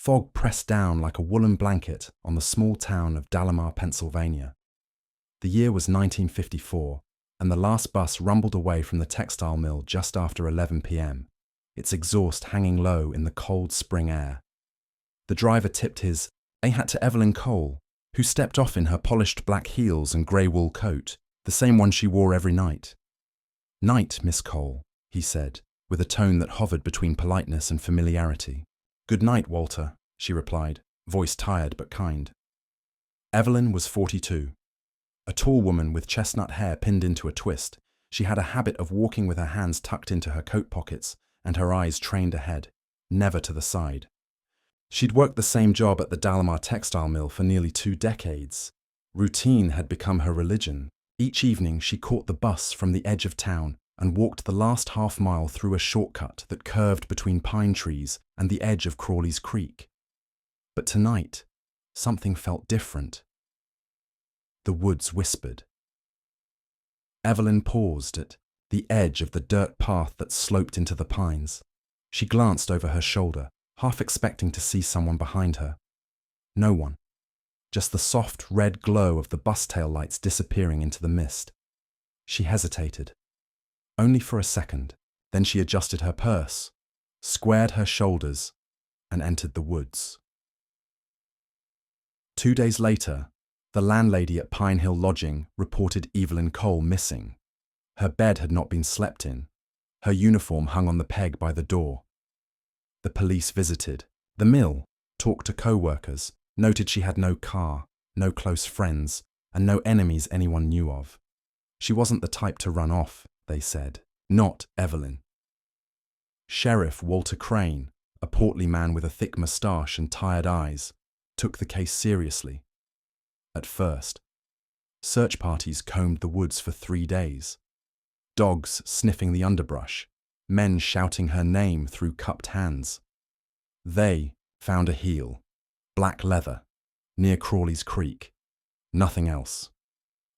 Fog pressed down like a woolen blanket on the small town of Dalemar, Pennsylvania. The year was 1954, and the last bus rumbled away from the textile mill just after 11 p.m., its exhaust hanging low in the cold spring air. The driver tipped his hat to Evelyn Cole, who stepped off in her polished black heels and grey wool coat, the same one she wore every night. "Night, Miss Cole," he said, with a tone that hovered between politeness and familiarity. "Good night, Walter," she replied, voice tired but kind. Evelyn was 42. A tall woman with chestnut hair pinned into a twist, she had a habit of walking with her hands tucked into her coat pockets and her eyes trained ahead, never to the side. She'd worked the same job at the Dalemar textile mill for nearly 2 decades. Routine had become her religion. Each evening she caught the bus from the edge of town and walked the last half-mile through a shortcut that curved between pine trees and the edge of Crawley's Creek. But tonight, something felt different. The woods whispered. Evelyn paused at the edge of the dirt path that sloped into the pines. She glanced over her shoulder, half expecting to see someone behind her. No one. Just the soft red glow of the bus tail lights disappearing into the mist. She hesitated. Only for a second. Then she adjusted her purse, squared her shoulders, and entered the woods. 2 days later, the landlady at Pine Hill Lodging reported Evelyn Cole missing. Her bed had not been slept in. Her uniform hung on the peg by the door. The police visited the mill, talked to co-workers, noted she had no car, no close friends, and no enemies anyone knew of. She wasn't the type to run off, they said. Not Evelyn. Sheriff Walter Crane, a portly man with a thick moustache and tired eyes, took the case seriously. At first, search parties combed the woods for 3 days. Dogs sniffing the underbrush, men shouting her name through cupped hands. They found a heel, black leather, near Crawley's Creek. Nothing else.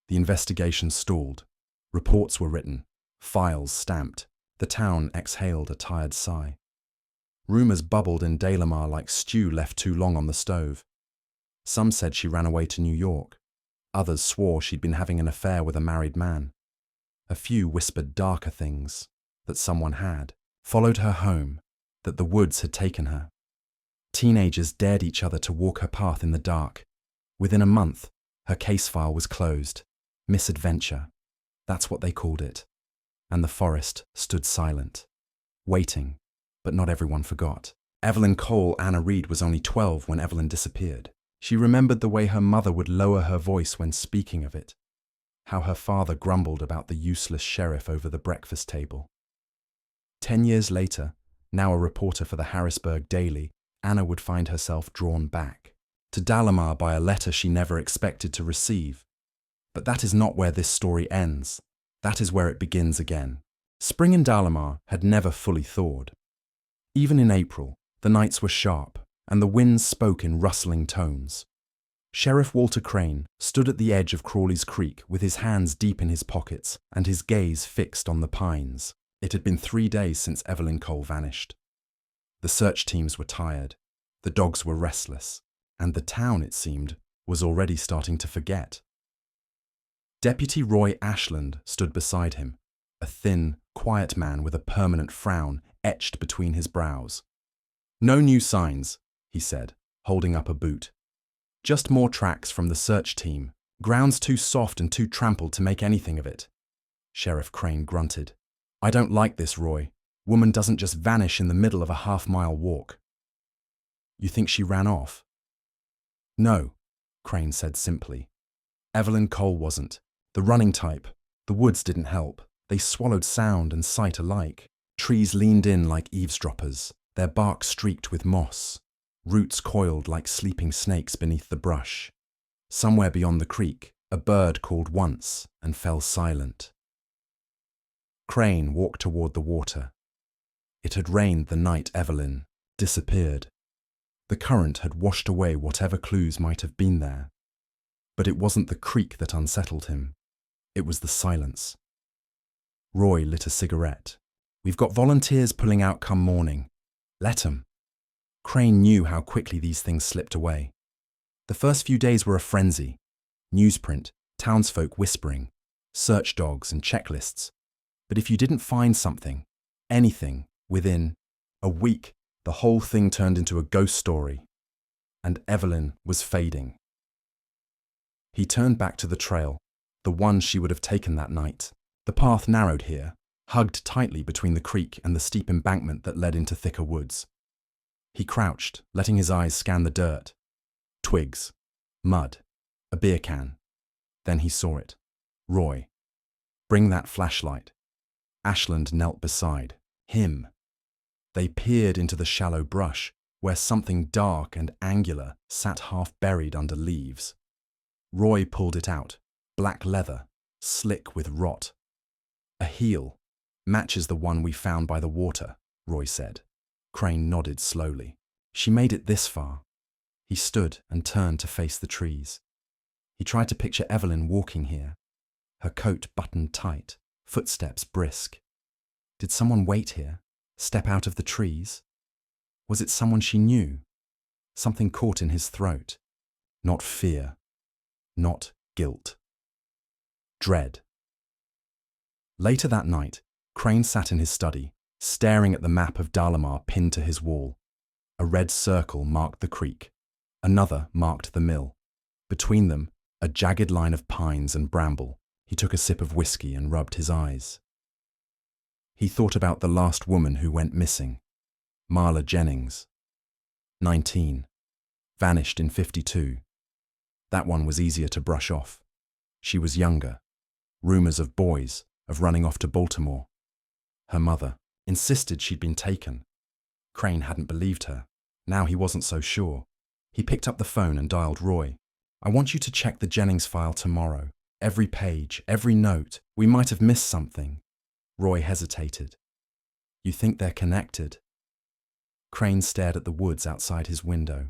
The investigation stalled. Reports were written, files stamped. The town exhaled a tired sigh. Rumours bubbled in Dalemar like stew left too long on the stove. Some said she ran away to New York. Others swore she'd been having an affair with a married man. A few whispered darker things, that someone had followed her home, that the woods had taken her. Teenagers dared each other to walk her path in the dark. Within a month, her case file was closed. Misadventure. That's what they called it. And the forest stood silent, waiting, but not everyone forgot. Evelyn Cole Anna Reed was only 12 when Evelyn disappeared. She remembered the way her mother would lower her voice when speaking of it, how her father grumbled about the useless sheriff over the breakfast table. 10 years later, now a reporter for the Harrisburg Daily, Anna would find herself drawn back to Dalemar by a letter she never expected to receive. But that is not where this story ends. That is where it begins again. Spring in Dalemar had never fully thawed. Even in April, the nights were sharp, and the winds spoke in rustling tones. Sheriff Walter Crane stood at the edge of Crawley's Creek with his hands deep in his pockets and his gaze fixed on the pines. It had been 3 days since Evelyn Cole vanished. The search teams were tired, the dogs were restless, and the town, it seemed, was already starting to forget. Deputy Roy Ashland stood beside him, a thin, quiet man with a permanent frown etched between his brows. "No new signs," he said, holding up a boot. "Just more tracks from the search team. Ground's too soft and too trampled to make anything of it." Sheriff Crane grunted. "I don't like this, Roy. Woman doesn't just vanish in the middle of a half-mile walk." "You think she ran off?" "No," Crane said simply. "Evelyn Cole wasn't. The running type. The woods didn't help. They swallowed sound and sight alike. Trees leaned in like eavesdroppers, their bark streaked with moss. Roots coiled like sleeping snakes beneath the brush. Somewhere beyond the creek, a bird called once and fell silent." Crane walked toward the water. It had rained the night Evelyn disappeared. The current had washed away whatever clues might have been there. But it wasn't the creek that unsettled him. It was the silence. Roy lit a cigarette. "We've got volunteers pulling out come morning. Let 'em." Crane knew how quickly these things slipped away. The first few days were a frenzy. Newsprint, townsfolk whispering, search dogs and checklists. But if you didn't find something, anything, within a week, the whole thing turned into a ghost story. And Evelyn was fading. He turned back to the trail, the one she would have taken that night. The path narrowed here, hugged tightly between the creek and the steep embankment that led into thicker woods. He crouched, letting his eyes scan the dirt. Twigs, mud, a beer can. Then he saw it. Roy. Bring that flashlight. Ashland knelt beside him. They peered into the shallow brush, where something dark and angular sat half buried under leaves. Roy pulled it out, black leather, slick with rot. A heel, matches the one we found by the water, Roy said. Crane nodded slowly. She made it this far. He stood and turned to face the trees. He tried to picture Evelyn walking here, her coat buttoned tight, footsteps brisk. Did someone wait here, step out of the trees? Was it someone she knew? Something caught in his throat. Not fear. Not guilt. Dread. Later that night, Crane sat in his study, staring at the map of Dalemar pinned to his wall. A red circle marked the creek. Another marked the mill. Between them, a jagged line of pines and bramble. He took a sip of whiskey and rubbed his eyes. He thought about the last woman who went missing, Marla Jennings. 19. Vanished in 52. That one was easier to brush off. She was younger. Rumors of boys, of running off to Baltimore. Her mother insisted she'd been taken. Crane hadn't believed her. Now he wasn't so sure. He picked up the phone and dialed Roy. I want you to check the Jennings file tomorrow. Every page, every note. We might have missed something. Roy hesitated. You think they're connected? Crane stared at the woods outside his window.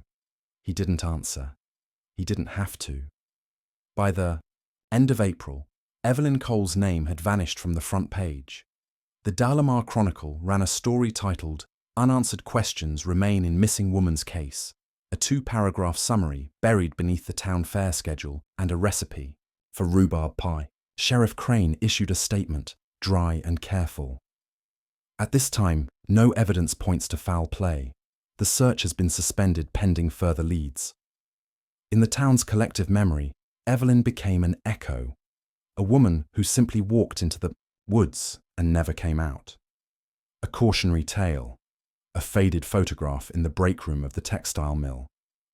He didn't answer. He didn't have to. By the end of April, Evelyn Cole's name had vanished from the front page. The Dalemar Chronicle ran a story titled Unanswered Questions Remain in Missing Woman's Case, a 2-paragraph summary buried beneath the town fair schedule and a recipe for rhubarb pie. Sheriff Crane issued a statement, dry and careful. At this time, no evidence points to foul play. The search has been suspended pending further leads. In the town's collective memory, Evelyn became an echo, a woman who simply walked into the woods and never came out. A cautionary tale, a faded photograph in the break room of the textile mill,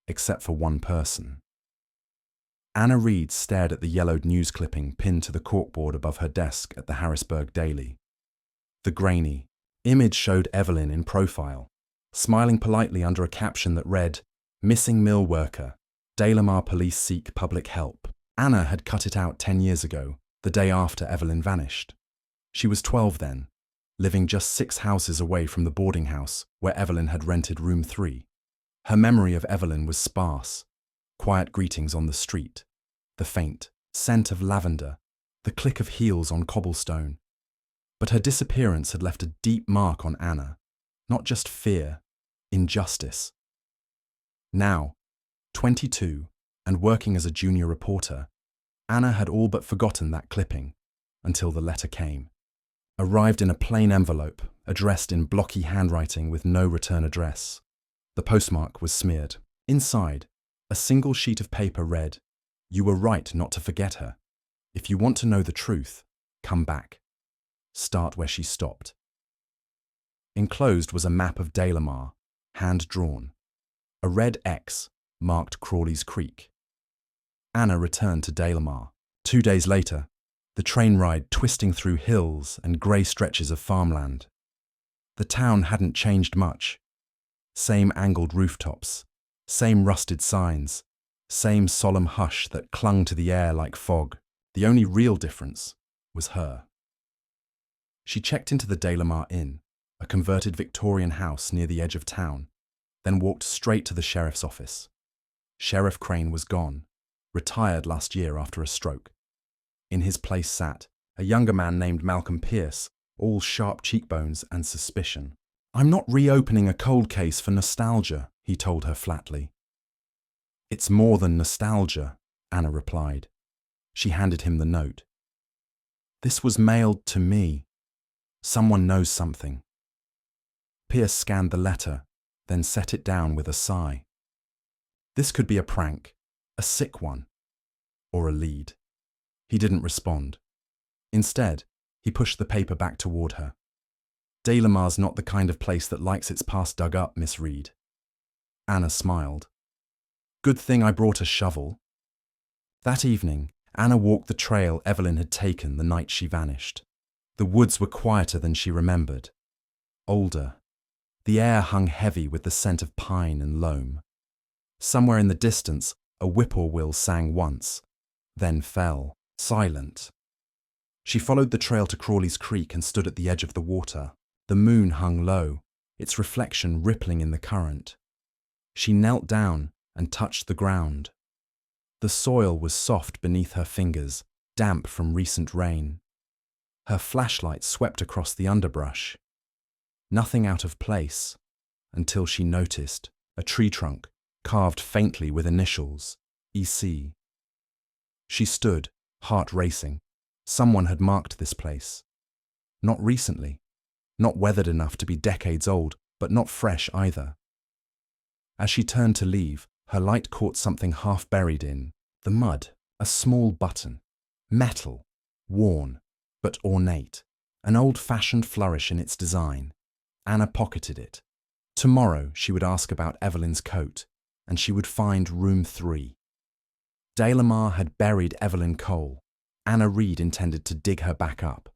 except for one person. Anna Reed stared at the yellowed news clipping pinned to the corkboard above her desk at the Harrisburg Daily. The grainy image showed Evelyn in profile, smiling politely under a caption that read, Missing mill worker, Dalemar police seek public help. Anna had cut it out 10 years ago, the day after Evelyn vanished. She was 12 then, living just 6 houses away from the boarding house where Evelyn had rented room 3. Her memory of Evelyn was sparse. Quiet greetings on the street, the faint scent of lavender, the click of heels on cobblestone. But her disappearance had left a deep mark on Anna, not just fear, injustice. Now, 22, and working as a junior reporter, Anna had all but forgotten that clipping until the letter came. Arrived in a plain envelope, addressed in blocky handwriting with no return address. The postmark was smeared. Inside, a single sheet of paper read, You were right not to forget her. If you want to know the truth, come back. Start where she stopped. Enclosed was a map of Dalemar, hand-drawn. A red X marked Crawley's Creek. Anna returned to Dalemar. 2 days later, the train ride twisting through hills and grey stretches of farmland. The town hadn't changed much. Same angled rooftops, same rusted signs, same solemn hush that clung to the air like fog. The only real difference was her. She checked into the Dalemar Inn, a converted Victorian house near the edge of town, then walked straight to the sheriff's office. Sheriff Crane was gone, retired last year after a stroke. In his place sat a younger man named Malcolm Pierce, all sharp cheekbones and suspicion. I'm not reopening a cold case for nostalgia, he told her flatly. It's more than nostalgia, Anna replied. She handed him the note. This was mailed to me. Someone knows something. Pierce scanned the letter, then set it down with a sigh. This could be a prank, a sick one, or a lead. He didn't respond. Instead, he pushed the paper back toward her. Dalemar's not the kind of place that likes its past dug up, Miss Reed. Anna smiled. Good thing I brought a shovel. That evening, Anna walked the trail Evelyn had taken the night she vanished. The woods were quieter than she remembered. Older. The air hung heavy with the scent of pine and loam. Somewhere in the distance, a whippoorwill sang once, then fell, silent. She followed the trail to Crawley's Creek and stood at the edge of the water. The moon hung low, its reflection rippling in the current. She knelt down and touched the ground. The soil was soft beneath her fingers, damp from recent rain. Her flashlight swept across the underbrush. Nothing out of place, until she noticed a tree trunk carved faintly with initials, EC. She stood, heart racing. Someone had marked this place. Not recently, not weathered enough to be decades old, but not fresh either. As she turned to leave, her light caught something half buried in the mud, a small button. Metal, worn, but ornate, an old-fashioned flourish in its design. Anna pocketed it. Tomorrow she would ask about Evelyn's coat, and she would find room 3. Dalemar had buried Evelyn Cole. Anna Reed intended to dig her back up.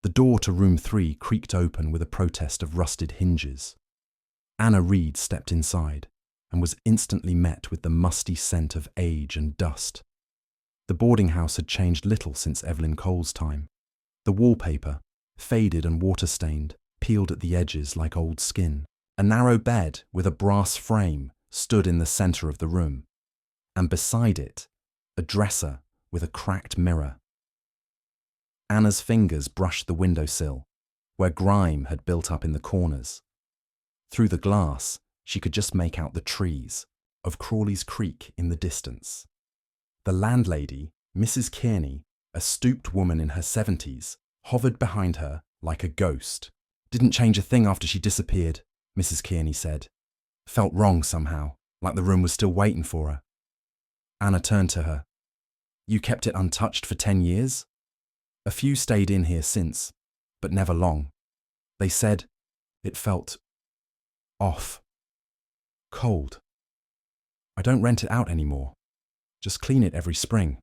The door to room 3 creaked open with a protest of rusted hinges. Anna Reed stepped inside and was instantly met with the musty scent of age and dust. The boarding house had changed little since Evelyn Cole's time. The wallpaper, faded and water-stained, peeled at the edges like old skin. A narrow bed with a brass frame stood in the centre of the room, and beside it, a dresser with a cracked mirror. Anna's fingers brushed the windowsill, where grime had built up in the corners. Through the glass, she could just make out the trees of Crawley's Creek in the distance. The landlady, Mrs. Kearney, a stooped woman in her 70s, hovered behind her like a ghost. Didn't change a thing after she disappeared, Mrs. Kearney said. Felt wrong somehow, like the room was still waiting for her. Anna turned to her. You kept it untouched for 10 years? A few stayed in here since, but never long. They said it felt off. Cold. I don't rent it out anymore. Just clean it every spring.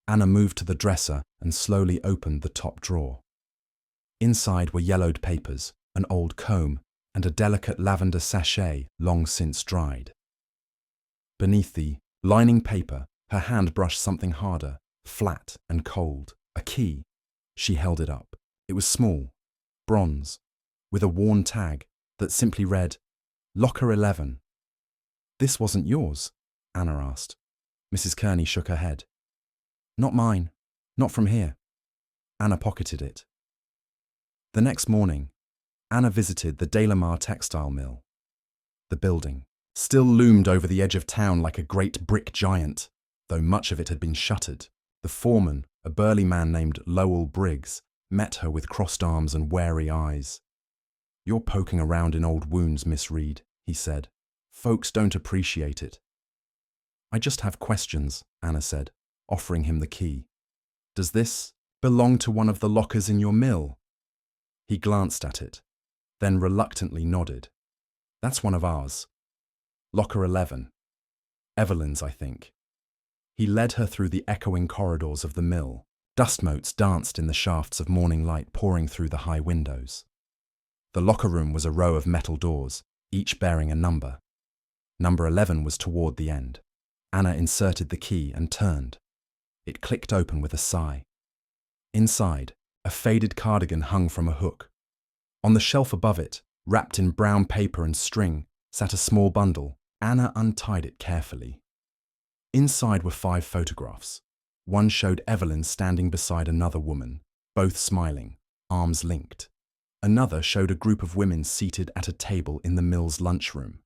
Anna moved to the dresser and slowly opened the top drawer. Inside were yellowed papers, an old comb, and a delicate lavender sachet long since dried. Beneath the lining paper, her hand brushed something harder, flat and cold. A key. She held it up. It was small, bronze, with a worn tag that simply read, Locker 11. This wasn't yours? Anna asked. Mrs. Kearney shook her head. Not mine. Not from here. Anna pocketed it. The next morning, Anna visited the Dalemar textile mill. The building still loomed over the edge of town like a great brick giant, though much of it had been shuttered. The foreman, a burly man named Lowell Briggs, met her with crossed arms and wary eyes. You're poking around in old wounds, Miss Reed, he said. Folks don't appreciate it. I just have questions, Anna said, offering him the key. Does this belong to one of the lockers in your mill? He glanced at it, then reluctantly nodded. That's one of ours. Locker 11. Evelyn's, I think. He led her through the echoing corridors of the mill. Dust motes danced in the shafts of morning light pouring through the high windows. The locker room was a row of metal doors, each bearing a number. Number 11 was toward the end. Anna inserted the key and turned. It clicked open with a sigh. Inside, a faded cardigan hung from a hook. On the shelf above it, wrapped in brown paper and string, sat a small bundle. Anna untied it carefully. Inside were 5 photographs. One showed Evelyn standing beside another woman, both smiling, arms linked. Another showed a group of women seated at a table in the mill's lunchroom.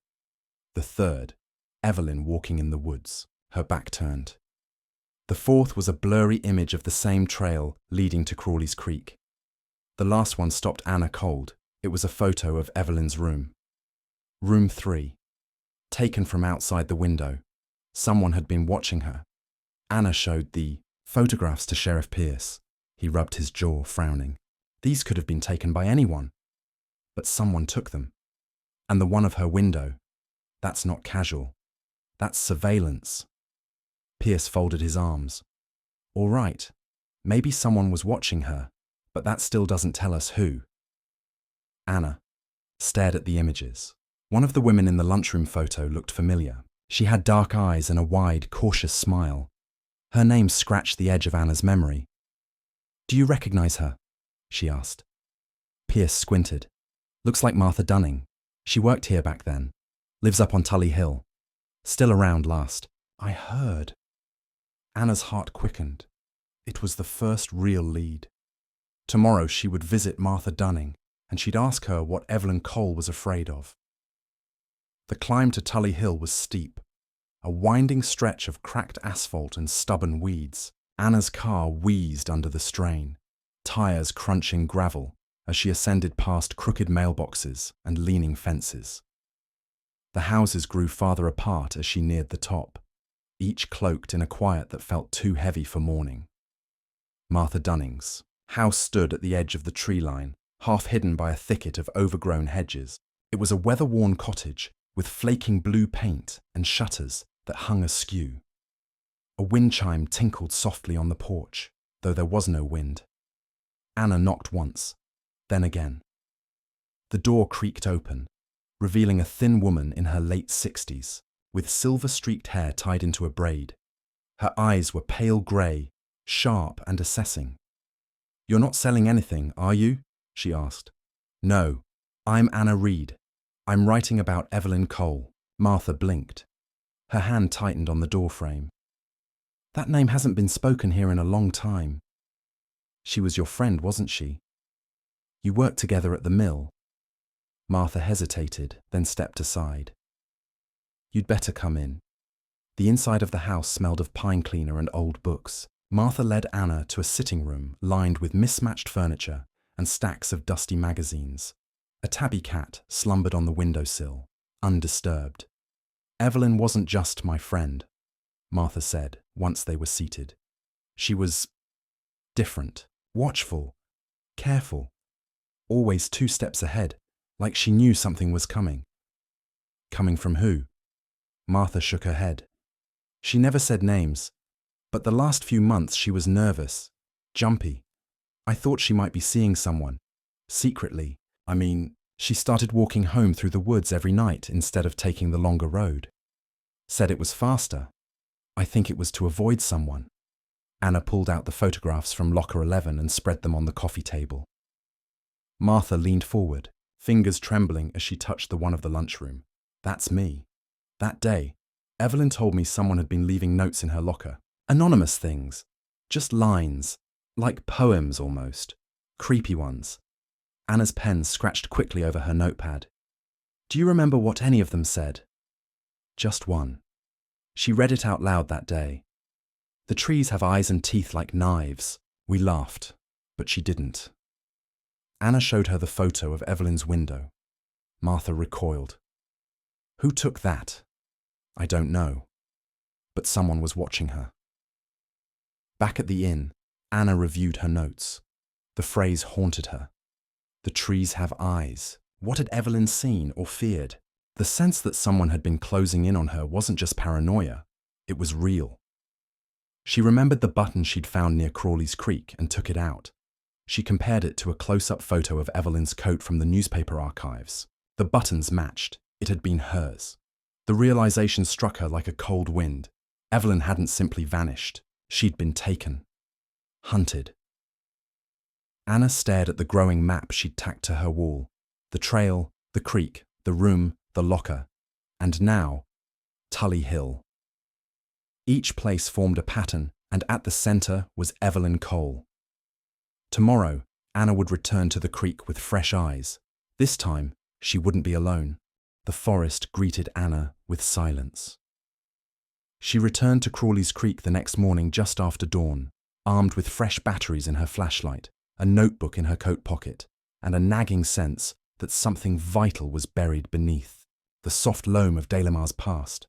The third, Evelyn walking in the woods, her back turned. The fourth was a blurry image of the same trail leading to Crawley's Creek. The last one stopped Anna cold. It was a photo of Evelyn's room. Room 3. Taken from outside the window. Someone had been watching her. Anna showed the photographs to Sheriff Pierce. He rubbed his jaw, frowning. These could have been taken by anyone. But someone took them. And the one of her window. That's not casual. That's surveillance. Pierce folded his arms. All right, maybe someone was watching her, but that still doesn't tell us who. Anna stared at the images. One of the women in the lunchroom photo looked familiar. She had dark eyes and a wide, cautious smile. Her name scratched the edge of Anna's memory. Do you recognize her? She asked. Pierce squinted. Looks like Martha Dunning. She worked here back then. Lives up on Tully Hill. Still around last. I heard. Anna's heart quickened. It was the first real lead. Tomorrow she would visit Martha Dunning, and she'd ask her what Evelyn Cole was afraid of. The climb to Tully Hill was steep, a winding stretch of cracked asphalt and stubborn weeds. Anna's car wheezed under the strain, tires crunching gravel as she ascended past crooked mailboxes and leaning fences. The houses grew farther apart as she neared the top, each cloaked in a quiet that felt too heavy for mourning. Martha Dunning's house stood at the edge of the tree line, half hidden by a thicket of overgrown hedges. It was a weather-worn cottage with flaking blue paint and shutters that hung askew. A wind chime tinkled softly on the porch, though there was no wind. Anna knocked once, then again. The door creaked open, revealing a thin woman in her late 60s, with silver-streaked hair tied into a braid. Her eyes were pale grey, sharp and assessing. You're not selling anything, are you? She asked. No, I'm Anna Reed. I'm writing about Evelyn Cole. Martha blinked. Her hand tightened on the doorframe. That name hasn't been spoken here in a long time. She was your friend, wasn't she? You worked together at the mill. Martha hesitated, then stepped aside. You'd better come in. The inside of the house smelled of pine cleaner and old books. Martha led Anna to a sitting room lined with mismatched furniture and stacks of dusty magazines. A tabby cat slumbered on the windowsill, undisturbed. Evelyn wasn't just my friend, Martha said once they were seated. She was different, watchful, careful, always 2 steps ahead, like she knew something was coming. Coming from who? Martha shook her head. She never said names, but the last few months she was nervous, jumpy. I thought she might be seeing someone, secretly. She started walking home through the woods every night instead of taking the longer road. Said it was faster. I think it was to avoid someone. Anna pulled out the photographs from locker 11 and spread them on the coffee table. Martha leaned forward, fingers trembling as she touched the one of the lunchroom. That's me. That day, Evelyn told me someone had been leaving notes in her locker. Anonymous things. Just lines. Like poems almost. Creepy ones. Anna's pen scratched quickly over her notepad. Do you remember what any of them said? Just one. She read it out loud that day. The trees have eyes and teeth like knives. We laughed, but she didn't. Anna showed her the photo of Evelyn's window. Martha recoiled. Who took that? I don't know. But someone was watching her. Back at the inn, Anna reviewed her notes. The phrase haunted her. The trees have eyes. What had Evelyn seen or feared? The sense that someone had been closing in on her wasn't just paranoia. It was real. She remembered the button she'd found near Crawley's Creek and took it out. She compared it to a close-up photo of Evelyn's coat from the newspaper archives. The buttons matched. It had been hers. The realization struck her like a cold wind. Evelyn hadn't simply vanished. She'd been taken. Hunted. Anna stared at the growing map she'd tacked to her wall. The trail, the creek, the room, the locker. And now, Tully Hill. Each place formed a pattern, and at the center was Evelyn Cole. Tomorrow, Anna would return to the creek with fresh eyes. This time, she wouldn't be alone. The forest greeted Anna with silence. She returned to Crawley's Creek the next morning just after dawn, armed with fresh batteries in her flashlight, a notebook in her coat pocket, and a nagging sense that something vital was buried beneath the soft loam of Dalemar's past.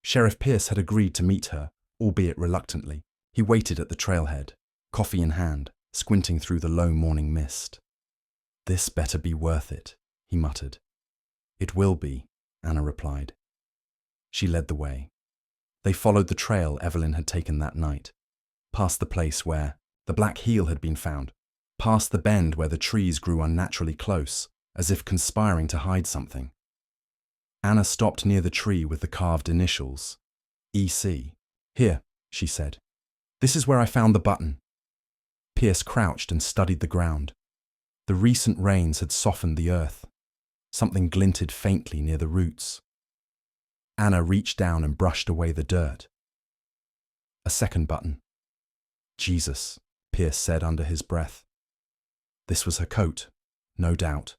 Sheriff Pierce had agreed to meet her, albeit reluctantly. He waited at the trailhead, coffee in hand, squinting through the low morning mist. "This better be worth it," he muttered. "It will be," Anna replied. She led the way. They followed the trail Evelyn had taken that night, past the place where the black heel had been found, past the bend where the trees grew unnaturally close, as if conspiring to hide something. Anna stopped near the tree with the carved initials, EC. "Here," she said. "This is where I found the button." Pierce crouched and studied the ground. The recent rains had softened the earth. Something glinted faintly near the roots. Anna reached down and brushed away the dirt. A second button. "Jesus," Pierce said under his breath. This was her coat, no doubt.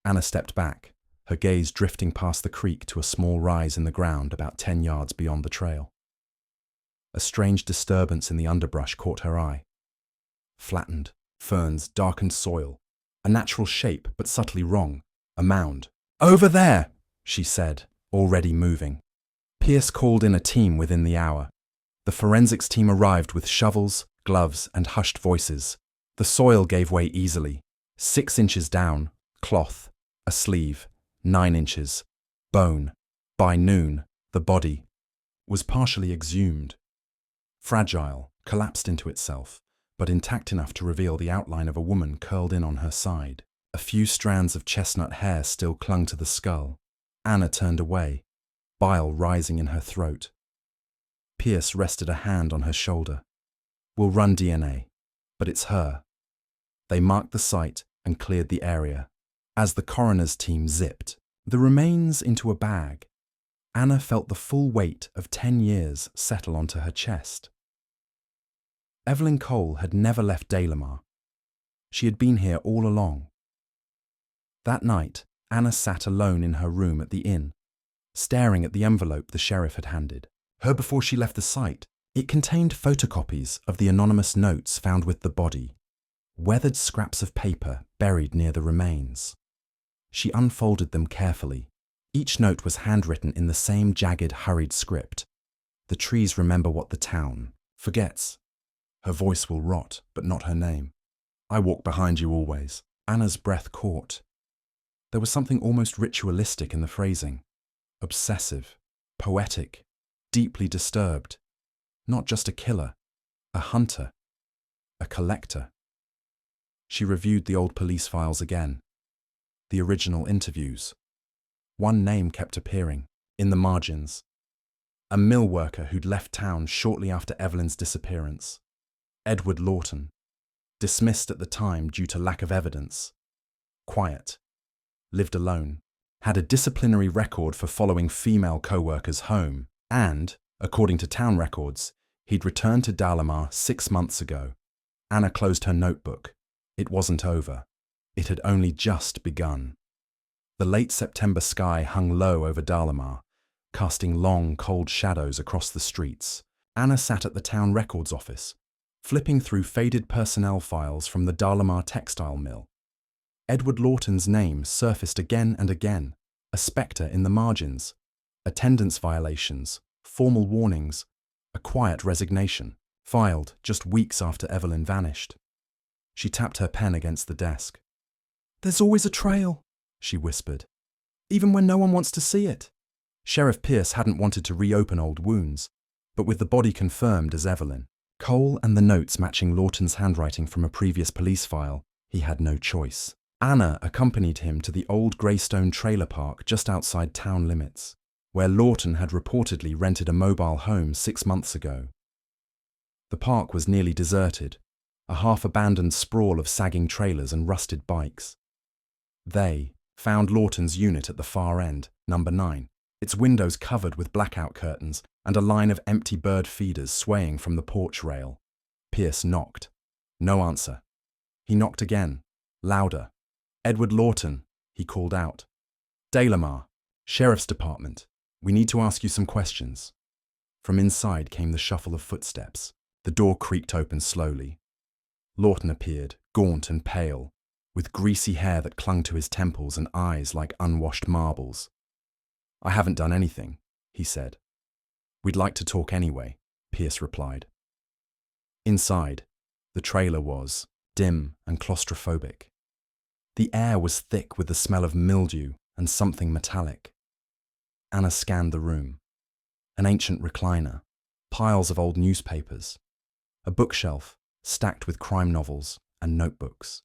Anna stepped back, her gaze drifting past the creek to a small rise in the ground about 10 yards beyond the trail. A strange disturbance in the underbrush caught her eye. Flattened, ferns, darkened soil, a natural shape but subtly wrong, a mound. "Over there," she said, already moving. Pierce called in a team within the hour. The forensics team arrived with shovels, gloves, and hushed voices. The soil gave way easily. 6 inches down, cloth, a sleeve, 9 inches, bone. By noon, the body was partially exhumed. Fragile, collapsed into itself, but intact enough to reveal the outline of a woman curled in on her side. A few strands of chestnut hair still clung to the skull. Anna turned away, bile rising in her throat. Pierce rested a hand on her shoulder. "We'll run DNA, but it's her." They marked the site and cleared the area. As the coroner's team zipped the remains into a bag, Anna felt the full weight of 10 years settle onto her chest. Evelyn Cole had never left Dalemar. She had been here all along. That night, Anna sat alone in her room at the inn, staring at the envelope the sheriff had handed her before she left the site. It contained photocopies of the anonymous notes found with the body, weathered scraps of paper buried near the remains. She unfolded them carefully. Each note was handwritten in the same jagged, hurried script. "The trees remember what the town forgets. Her voice will rot, but not her name. I walk behind you always." Anna's breath caught. There was something almost ritualistic in the phrasing. Obsessive, poetic, deeply disturbed. Not just a killer, a hunter, a collector. She reviewed the old police files again. The original interviews. One name kept appearing, in the margins. A mill worker who'd left town shortly after Evelyn's disappearance. Edward Lawton. Dismissed at the time due to lack of evidence. Quiet. Lived alone. Had a disciplinary record for following female co-workers home. And, according to town records, he'd returned to Dalemar 6 months ago. Anna closed her notebook. It wasn't over. It had only just begun. The late September sky hung low over Dalemar, casting long, cold shadows across the streets. Anna sat at the town records office, flipping through faded personnel files from the Dalemar textile mill. Edward Lawton's name surfaced again and again, a spectre in the margins. Attendance violations, formal warnings, a quiet resignation, filed just weeks after Evelyn vanished. She tapped her pen against the desk. "There's always a trail," she whispered, "even when no one wants to see it." Sheriff Pierce hadn't wanted to reopen old wounds, but with the body confirmed as Evelyn, Cole and the notes matching Lawton's handwriting from a previous police file, he had no choice. Anna accompanied him to the old Greystone trailer park just outside town limits, where Lawton had reportedly rented a mobile home 6 months ago. The park was nearly deserted, a half-abandoned sprawl of sagging trailers and rusted bikes. They found Lawton's unit at the far end, number 9, its windows covered with blackout curtains and a line of empty bird feeders swaying from the porch rail. Pierce knocked. No answer. He knocked again, louder. "Edward Lawton," he called out. "Dalemar, Sheriff's Department. We need to ask you some questions." From inside came the shuffle of footsteps. The door creaked open slowly. Lawton appeared, gaunt and pale, with greasy hair that clung to his temples and eyes like unwashed marbles. "I haven't done anything," he said. "We'd like to talk anyway," Pierce replied. Inside, the trailer was dim and claustrophobic. The air was thick with the smell of mildew and something metallic. Anna scanned the room. An ancient recliner, piles of old newspapers, a bookshelf stacked with crime novels and notebooks.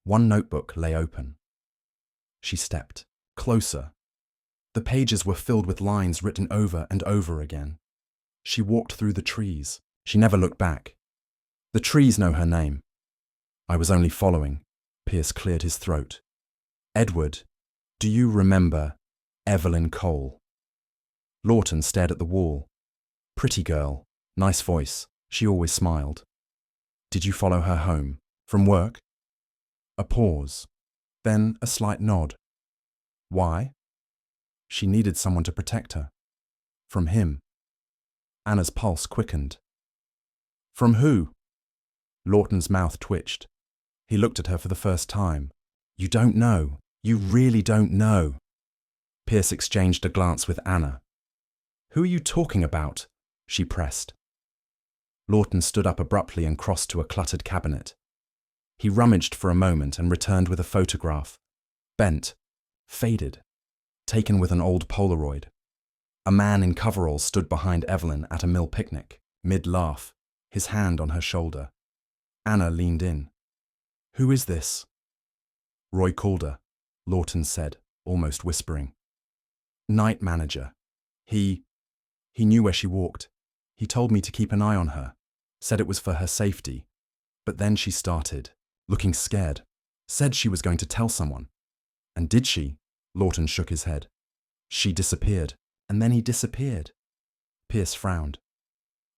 One notebook lay open. She stepped closer. The pages were filled with lines written over and over again. She walked through the trees. She never looked back. "The trees know her name." "I was only following." Pierce cleared his throat. "Edward, do you remember Evelyn Cole?" Lawton stared at the wall. "Pretty girl, nice voice, she always smiled." "Did you follow her home? From work?" A pause, then a slight nod. "Why?" "She needed someone to protect her. From him." Anna's pulse quickened. "From who?" Lawton's mouth twitched. He looked at her for the first time. "You don't know. You really don't know." Pierce exchanged a glance with Anna. "Who are you talking about?" she pressed. Lawton stood up abruptly and crossed to a cluttered cabinet. He rummaged for a moment and returned with a photograph. Bent, faded, taken with an old Polaroid. A man in coveralls stood behind Evelyn at a mill picnic, mid-laugh, his hand on her shoulder. Anna leaned in. "Who is this?" "Roy Calder," Lawton said, almost whispering. "Night manager. He knew where she walked. He told me to keep an eye on her, said it was for her safety. But then she started, looking scared, said she was going to tell someone." "And did she?" Lawton shook his head. "She disappeared, and then he disappeared." Pierce frowned.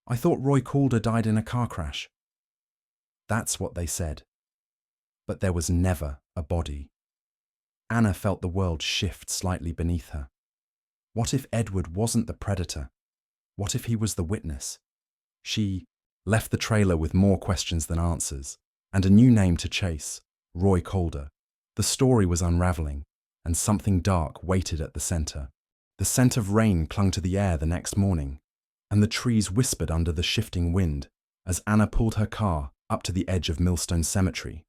"I thought Roy Calder died in a car crash." "That's what they said. But there was never a body." Anna felt the world shift slightly beneath her. What if Edward wasn't the predator? What if he was the witness? She left the trailer with more questions than answers, and a new name to chase, Roy Calder. The story was unraveling, and something dark waited at the center. The scent of rain clung to the air the next morning, and the trees whispered under the shifting wind as Anna pulled her car up to the edge of Millstone Cemetery.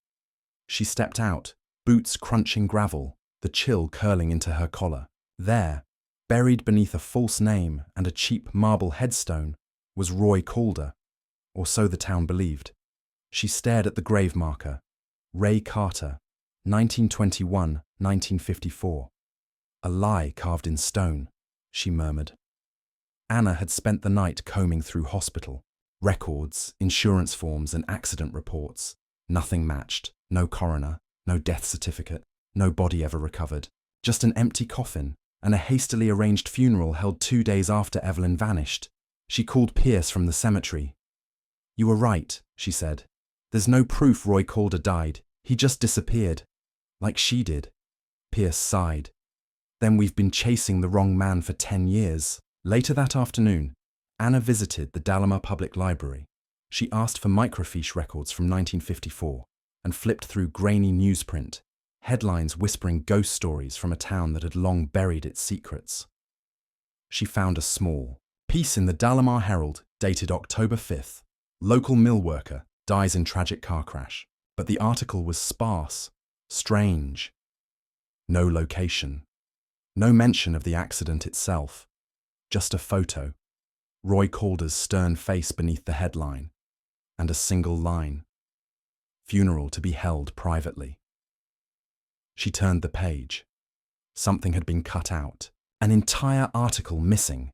She stepped out, boots crunching gravel, the chill curling into her collar. There, buried beneath a false name and a cheap marble headstone, was Roy Calder, or so the town believed. She stared at the grave marker, Ray Carter, 1921-1954. "A lie carved in stone," she murmured. Anna had spent the night combing through hospital records, insurance forms, and accident reports. Nothing matched. No coroner, no death certificate, no body ever recovered. Just an empty coffin and a hastily arranged funeral held 2 days after Evelyn vanished. She called Pierce from the cemetery. "You were right," she said. "There's no proof Roy Calder died. He just disappeared. Like she did." Pierce sighed. "Then we've been chasing the wrong man for 10 years. Later that afternoon, Anna visited the Dalemar Public Library. She asked for microfiche records from 1954 and flipped through grainy newsprint, headlines whispering ghost stories from a town that had long buried its secrets. She found a small piece in the Dalemar Herald dated October 5th. "Local mill worker dies in tragic car crash." But the article was sparse, strange. No location. No mention of the accident itself. Just a photo. Roy Calder's stern face beneath the headline. And a single line. "Funeral to be held privately." She turned the page. Something had been cut out. An entire article missing.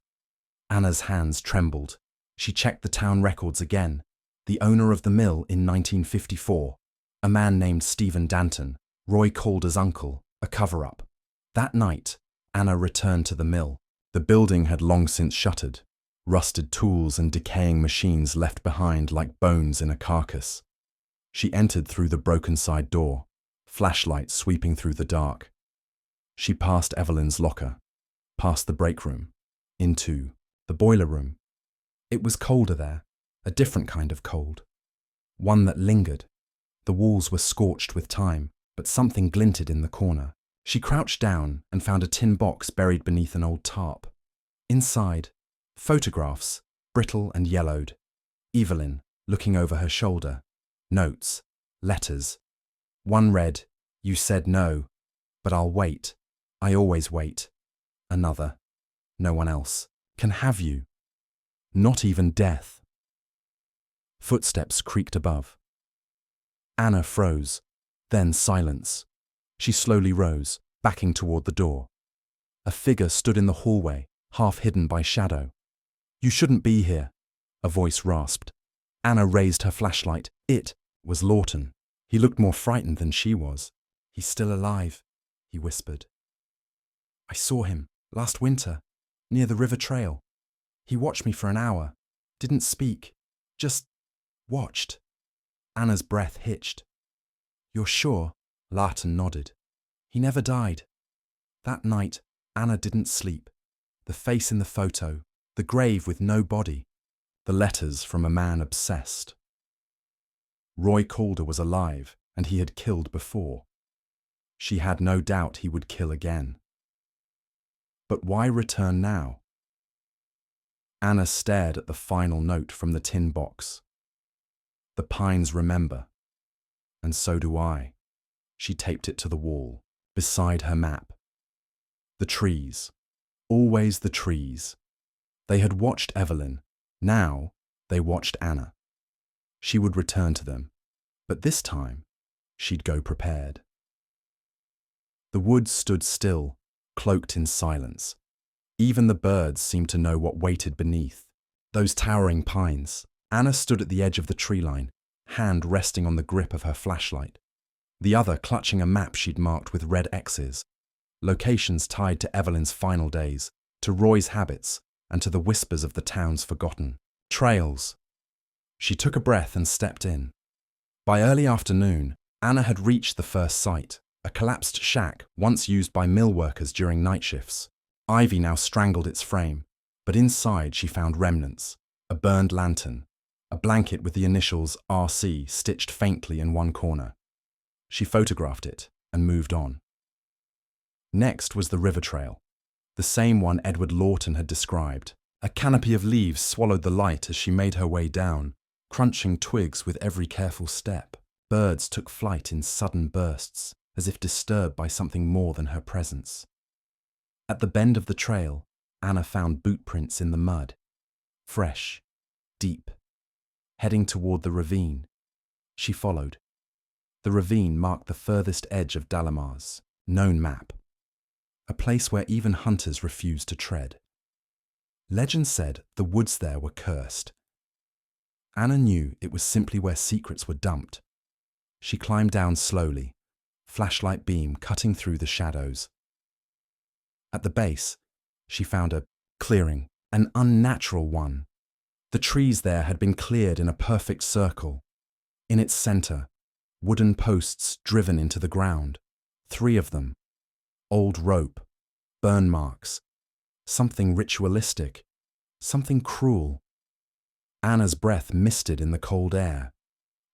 Anna's hands trembled. She checked the town records again. The owner of the mill in 1954. A man named Stephen Danton, Roy Calder's uncle, a cover-up. That night, Anna returned to the mill. The building had long since shuttered. Rusted tools and decaying machines left behind like bones in a carcass. She entered through the broken side door, flashlight sweeping through the dark. She passed Evelyn's locker, past the break room, into the boiler room. It was colder there, a different kind of cold. One that lingered. The walls were scorched with time, but something glinted in the corner. She crouched down and found a tin box buried beneath an old tarp. Inside, photographs, brittle and yellowed. Evelyn, looking over her shoulder. Notes, letters. One read, "You said no, but I'll wait. I always wait." Another, "No one else can have you. Not even death." Footsteps creaked above. Anna froze, then silence. She slowly rose, backing toward the door. A figure stood in the hallway, half hidden by shadow. "You shouldn't be here," a voice rasped. Anna raised her flashlight. It was Lawton. He looked more frightened than she was. "He's still alive," he whispered. "I saw him last winter, near the river trail. He watched me for an hour, didn't speak, just watched." Anna's breath hitched. "You're sure?" Lawton nodded. "He never died." That night, Anna didn't sleep. The face in the photo, the grave with no body, the letters from a man obsessed. Roy Calder was alive, and he had killed before. She had no doubt he would kill again. But why return now? Anna stared at the final note from the tin box. "The pines remember, and so do I." She taped it to the wall, beside her map. The trees, always the trees. They had watched Evelyn. Now they watched Anna. She would return to them, but this time she'd go prepared. The woods stood still, cloaked in silence. Even the birds seemed to know what waited beneath. Those towering pines. Anna stood at the edge of the tree line, hand resting on the grip of her flashlight, the other clutching a map she'd marked with red X's, locations tied to Evelyn's final days, to Roy's habits, and to the whispers of the town's forgotten trails. She took a breath and stepped in. By early afternoon, Anna had reached the first site, a collapsed shack once used by mill workers during night shifts. Ivy now strangled its frame, but inside she found remnants, a burned lantern, a blanket with the initials RC stitched faintly in one corner. She photographed it and moved on. Next was the river trail, the same one Edward Lawton had described. A canopy of leaves swallowed the light as she made her way down, crunching twigs with every careful step. Birds took flight in sudden bursts, as if disturbed by something more than her presence. At the bend of the trail, Anna found boot prints in the mud, fresh, deep, heading toward the ravine. She followed. The ravine marked the furthest edge of Dalemar's known map, a place where even hunters refused to tread. Legend said the woods there were cursed. Anna knew it was simply where secrets were dumped. She climbed down slowly, flashlight beam cutting through the shadows. At the base, she found a clearing, an unnatural one. The trees there had been cleared in a perfect circle. In its center, wooden posts driven into the ground, 3 of them. Old rope, burn marks, something ritualistic, something cruel. Anna's breath misted in the cold air.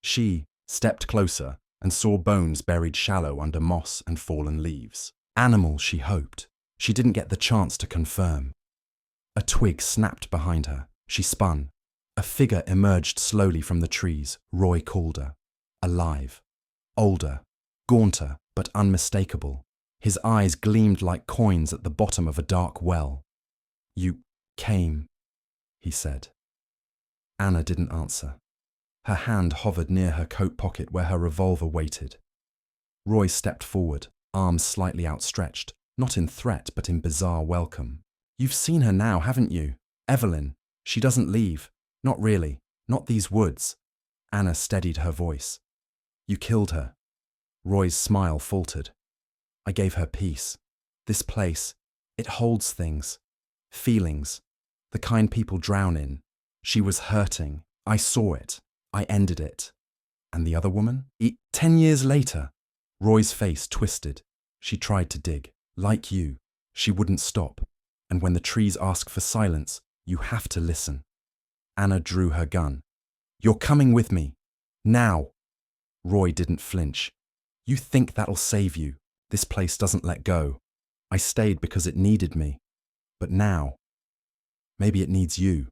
She stepped closer and saw bones buried shallow under moss and fallen leaves. Animals, she hoped. She didn't get the chance to confirm. A twig snapped behind her. She spun. A figure emerged slowly from the trees, Roy Calder. Alive. Older, gaunter, but unmistakable. His eyes gleamed like coins at the bottom of a dark well. "You came," he said. Anna didn't answer. Her hand hovered near her coat pocket where her revolver waited. Roy stepped forward, arms slightly outstretched, not in threat but in bizarre welcome. "You've seen her now, haven't you? Evelyn. She doesn't leave. Not really. Not these woods." Anna steadied her voice. "You killed her." Roy's smile faltered. "I gave her peace. This place, it holds things. Feelings. The kind people drown in. She was hurting. I saw it. I ended it." And the other woman? 10 years later. Roy's face twisted. She tried to dig. Like you, she wouldn't stop. And when the trees ask for silence, you have to listen. Anna drew her gun. You're coming with me. Now. Roy didn't flinch. You think that'll save you. This place doesn't let go. I stayed because it needed me. But now, maybe it needs you.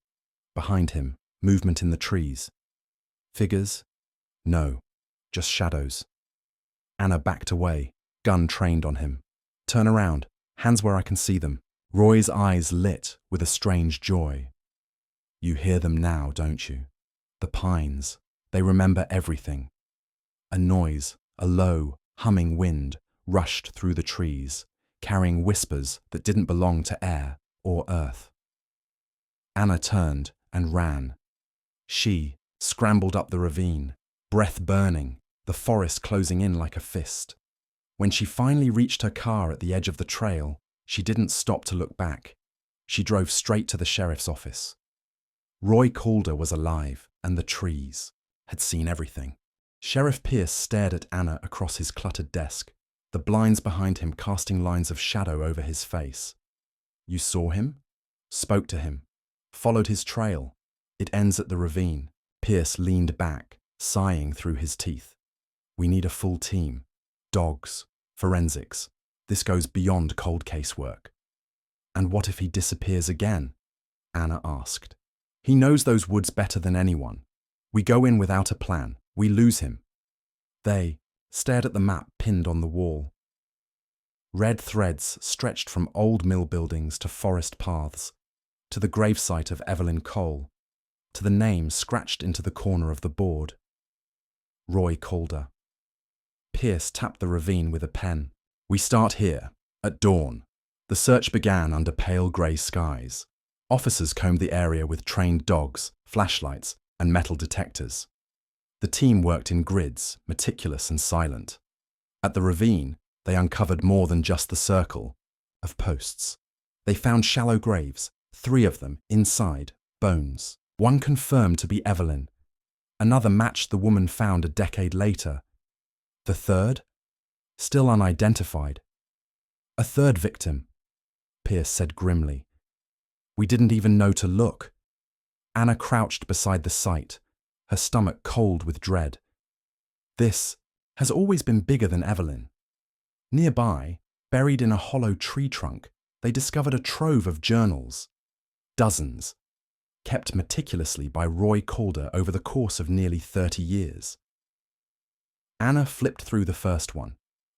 Behind him, movement in the trees. Figures? No, just shadows. Anna backed away, gun trained on him. Turn around, hands where I can see them. Roy's eyes lit with a strange joy. You hear them now, don't you? The pines, they remember everything. A noise, a low, humming wind rushed through the trees, carrying whispers that didn't belong to air or earth. Anna turned and ran. She scrambled up the ravine, breath burning, the forest closing in like a fist. When she finally reached her car at the edge of the trail, she didn't stop to look back. She drove straight to the sheriff's office. Roy Calder was alive, and the trees had seen everything. Sheriff Pierce stared at Anna across his cluttered desk, the blinds behind him casting lines of shadow over his face. You saw him? Spoke to him? Followed his trail? It ends at the ravine. Pierce leaned back, sighing through his teeth. We need a full team. Dogs, forensics. This goes beyond cold case work. And what if he disappears again? Anna asked. He knows those woods better than anyone. We go in without a plan. We lose him. They stared at the map pinned on the wall. Red threads stretched from old mill buildings to forest paths, to the gravesite of Evelyn Cole, to the name scratched into the corner of the board. Roy Calder. Pierce tapped the ravine with a pen. We start here, at dawn. The search began under pale grey skies. Officers combed the area with trained dogs, flashlights, and metal detectors. The team worked in grids, meticulous and silent. At the ravine, they uncovered more than just the circle of posts. They found shallow graves, 3 of them inside, bones. One confirmed to be Evelyn. Another matched the woman found a decade later. The third? Still unidentified. A third victim, Pierce said grimly. We didn't even know to look. Anna crouched beside the site, her stomach cold with dread. This has always been bigger than Evelyn. Nearby, buried in a hollow tree trunk, they discovered a trove of journals. Dozens, kept meticulously by Roy Calder over the course of nearly 30 years. Anna flipped through the first one.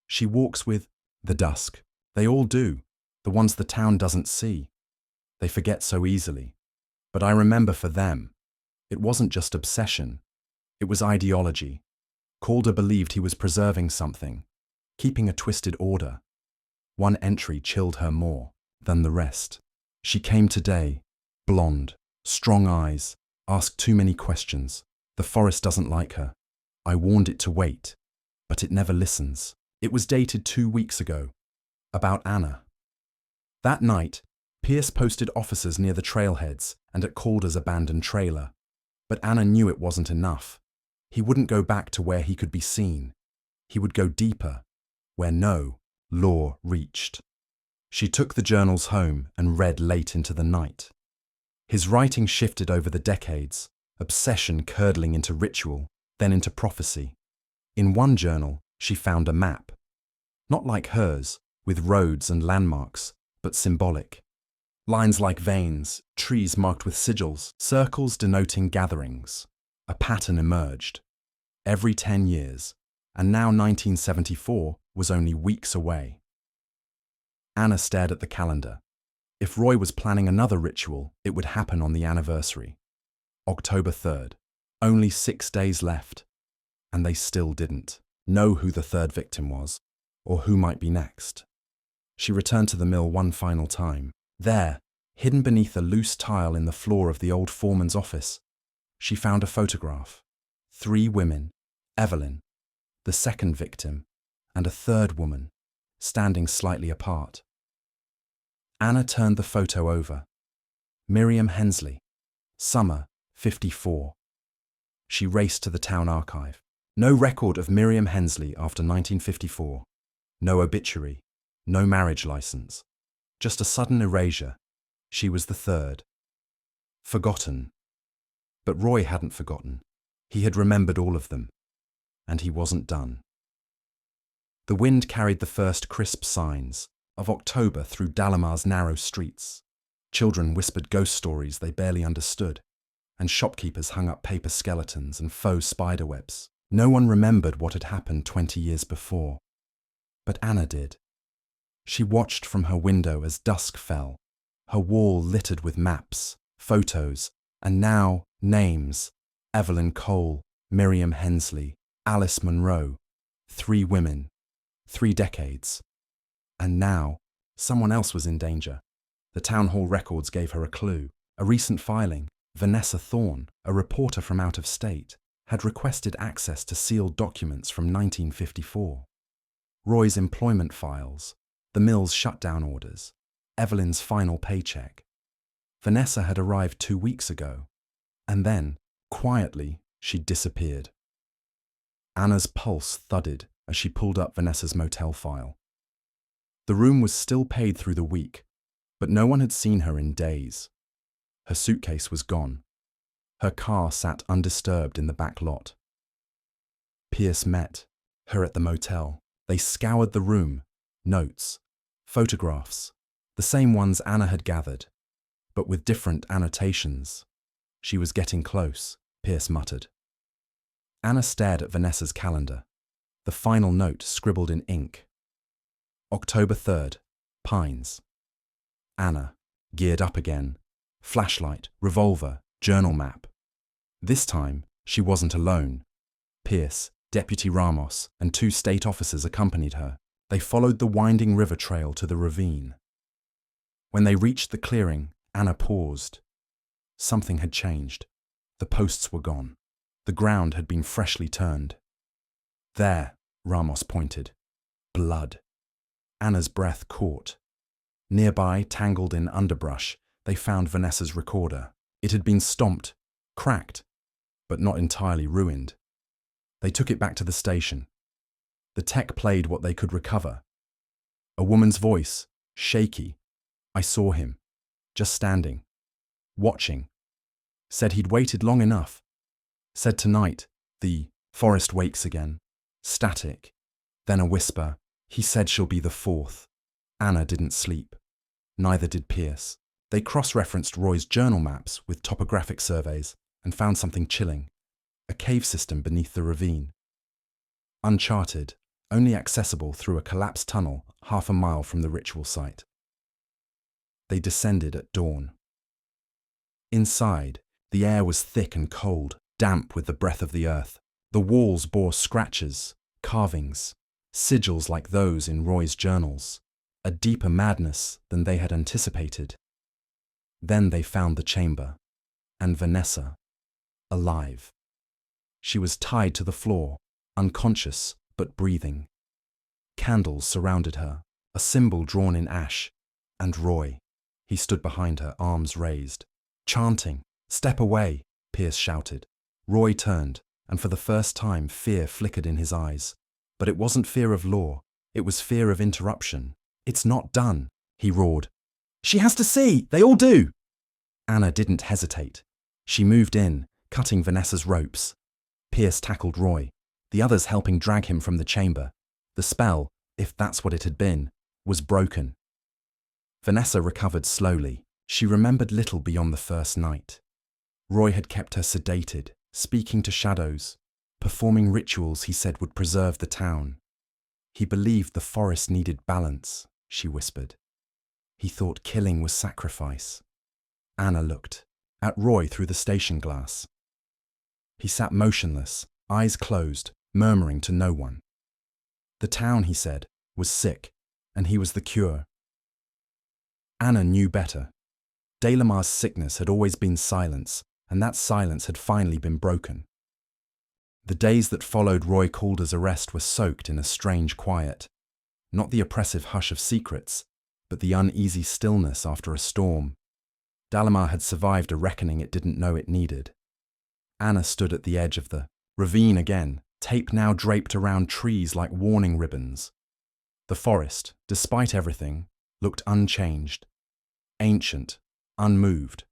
She walks with the dusk. They all do, the ones the town doesn't see. They forget so easily. But I remember for them, it wasn't just obsession. It was ideology. Calder believed he was preserving something, keeping a twisted order. One entry chilled her more than the rest. She came today, blonde, strong eyes, asked too many questions. The forest doesn't like her. I warned it to wait, but it never listens. It was dated 2 weeks ago, about Anna. That night, Pierce posted officers near the trailheads and at Calder's abandoned trailer. But Anna knew it wasn't enough. He wouldn't go back to where he could be seen. He would go deeper, where no law reached. She took the journals home and read late into the night. His writing shifted over the decades, obsession curdling into ritual, then into prophecy. In one journal, she found a map. Not like hers, with roads and landmarks, but symbolic. Lines like veins, trees marked with sigils, circles denoting gatherings. A pattern emerged. Every 10 years, and now 1974 was only weeks away. Anna stared at the calendar. If Roy was planning another ritual, it would happen on the anniversary. October 3rd. Only 6 days left. And they still didn't know who the third victim was, or who might be next. She returned to the mill one final time. There, hidden beneath a loose tile in the floor of the old foreman's office, she found a photograph. 3 women, Evelyn, the second victim, and a third woman, standing slightly apart. Anna turned the photo over. Miriam Hensley, summer 54. She raced to the town archive. No record of Miriam Hensley after 1954. No obituary. No marriage license. Just a sudden erasure. She was the third. Forgotten. But Roy hadn't forgotten. He had remembered all of them. And he wasn't done. The wind carried the first crisp signs of October through Dalemar's narrow streets. Children whispered ghost stories they barely understood, and shopkeepers hung up paper skeletons and faux spiderwebs. No one remembered what had happened 20 years before. But Anna did. She watched from her window as dusk fell, her wall littered with maps, photos, and now names: Evelyn Cole, Miriam Hensley, Alice Munro. 3 women, 3 decades. And now, someone else was in danger. The town hall records gave her a clue. A recent filing: Vanessa Thorne, a reporter from out of state, had requested access to sealed documents from 1954. Roy's employment files, the mill's shutdown orders, Evelyn's final paycheck. Vanessa had arrived 2 weeks ago, and then, quietly, she'd disappeared. Anna's pulse thudded as she pulled up Vanessa's motel file. The room was still paid through the week, but no one had seen her in days. Her suitcase was gone. Her car sat undisturbed in the back lot. Pierce met her at the motel. They scoured the room. Notes, photographs, the same ones Anna had gathered, but with different annotations. She was getting close, Pierce muttered. Anna stared at Vanessa's calendar. The final note scribbled in ink. October 3rd, Pines. Anna, geared up again. Flashlight, revolver, journal map. This time, she wasn't alone. Pierce, Deputy Ramos, and 2 state officers accompanied her. They followed the winding river trail to the ravine. When they reached the clearing, Anna paused. Something had changed. The posts were gone. The ground had been freshly turned. There, Ramos pointed. Blood. Anna's breath caught. Nearby, tangled in underbrush, they found Vanessa's recorder. It had been stomped, cracked, but not entirely ruined. They took it back to the station. The tech played what they could recover. A woman's voice, shaky. I saw him, just standing, watching. Said he'd waited long enough. Said tonight, the forest wakes again. Static. Then a whisper. He said she'll be the 4th. Anna didn't sleep. Neither did Pierce. They cross-referenced Roy's journal maps with topographic surveys and found something chilling. A cave system beneath the ravine. Uncharted, only accessible through a collapsed tunnel half a mile from the ritual site. They descended at dawn. Inside, the air was thick and cold, damp with the breath of the earth. The walls bore scratches, carvings, sigils like those in Roy's journals, a deeper madness than they had anticipated. Then they found the chamber, and Vanessa, alive. She was tied to the floor, unconscious but breathing. Candles surrounded her, a symbol drawn in ash, and Roy. He stood behind her, arms raised, chanting. "Step away," Pierce shouted. Roy turned, and for the first time fear flickered in his eyes. But it wasn't fear of law, it was fear of interruption. "It's not done," he roared. "She has to see! They all do!" Anna didn't hesitate. She moved in, cutting Vanessa's ropes. Pierce tackled Roy, the others helping drag him from the chamber. The spell, if that's what it had been, was broken. Vanessa recovered slowly. She remembered little beyond the first night. Roy had kept her sedated, speaking to shadows, performing rituals he said would preserve the town. He believed the forest needed balance, she whispered. He thought killing was sacrifice. Anna looked at Roy through the station glass. He sat motionless, eyes closed, murmuring to no one. The town, he said, was sick, and he was the cure. Anna knew better. Dalemar's sickness had always been silence, and that silence had finally been broken. The days that followed Roy Calder's arrest were soaked in a strange quiet. Not the oppressive hush of secrets, but the uneasy stillness after a storm. Dalemar had survived a reckoning it didn't know it needed. Anna stood at the edge of the ravine again, tape now draped around trees like warning ribbons. The forest, despite everything, looked unchanged, ancient, unmoved,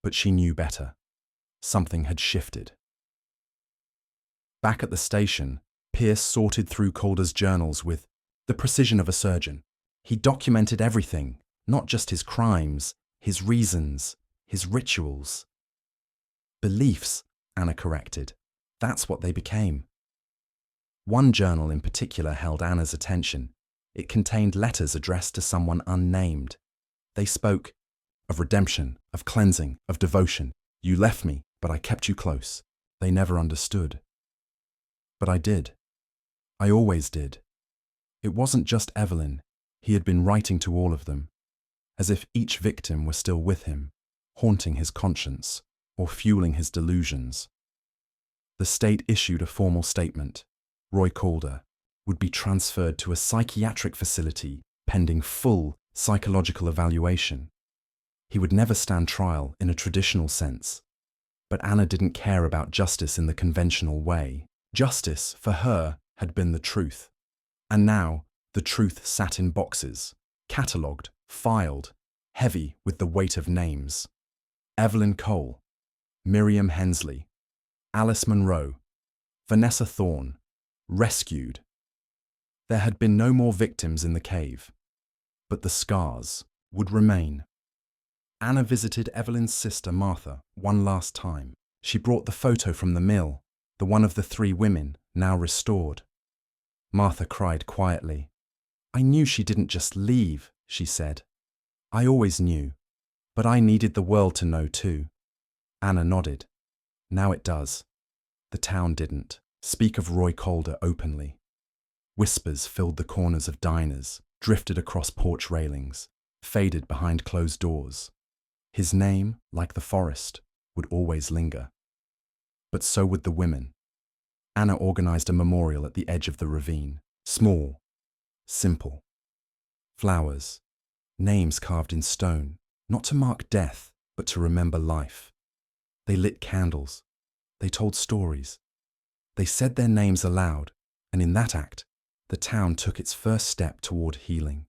but she knew better. Something had shifted. Back at the station, Pierce sorted through Calder's journals with the precision of a surgeon. He documented everything, not just his crimes, his reasons, his rituals. Beliefs, Anna corrected. That's what they became. One journal in particular held Anna's attention. It contained letters addressed to someone unnamed. They spoke of redemption, of cleansing, of devotion. You left me, but I kept you close. They never understood. But I did. I always did. It wasn't just Evelyn. He had been writing to all of them, as if each victim were still with him, haunting his conscience or fueling his delusions. The state issued a formal statement. Roy Calder would be transferred to a psychiatric facility pending full psychological evaluation. He would never stand trial in a traditional sense. But Anna didn't care about justice in the conventional way. Justice, for her, had been the truth. And now, the truth sat in boxes, catalogued, filed, heavy with the weight of names. Evelyn Cole, Miriam Hensley, Alice Monroe, Vanessa Thorne, rescued. There had been no more victims in the cave, but the scars would remain. Anna visited Evelyn's sister Martha one last time. She brought the photo from the mill, the one of the 3 women, now restored. Martha cried quietly. I knew she didn't just leave, she said. I always knew, but I needed the world to know too. Anna nodded. Now it does. The town didn't speak of Roy Calder openly. Whispers filled the corners of diners, drifted across porch railings, faded behind closed doors. His name, like the forest, would always linger. But so would the women. Anna organized a memorial at the edge of the ravine. Small, simple. Flowers, names carved in stone, not to mark death, but to remember life. They lit candles. They told stories. They said their names aloud, and in that act, the town took its first step toward healing.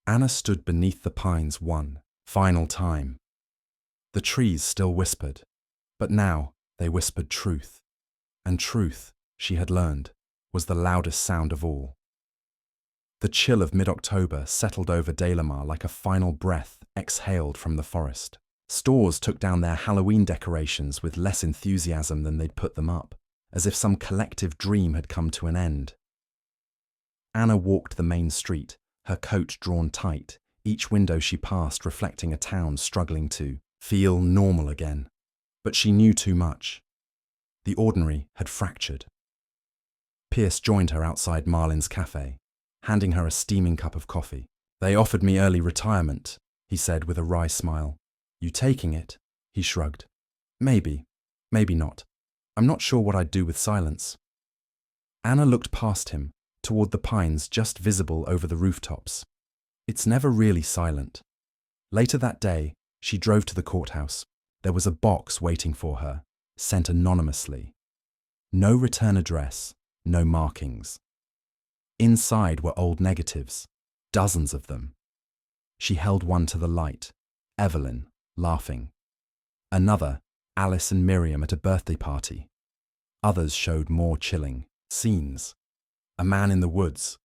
Anna stood beneath the pines one final time. The trees still whispered, but now they whispered truth. And truth, she had learned, was the loudest sound of all. The chill of mid-October settled over Dalemar like a final breath exhaled from the forest. Stores took down their Halloween decorations with less enthusiasm than they'd put them up, as if some collective dream had come to an end. Anna walked the main street, her coat drawn tight, each window she passed reflecting a town struggling to feel normal again. But she knew too much. The ordinary had fractured. Pierce joined her outside Marlin's cafe, handing her a steaming cup of coffee. They offered me early retirement, he said with a wry smile. You taking it? He shrugged. Maybe, maybe not. I'm not sure what I'd do with silence. Anna looked past him, toward the pines just visible over the rooftops. It's never really silent. Later that day, she drove to the courthouse. There was a box waiting for her, sent anonymously. No return address, no markings. Inside were old negatives, dozens of them. She held one to the light, Evelyn, laughing. Another, Alice and Miriam at a birthday party. Others showed more chilling scenes. A man in the woods,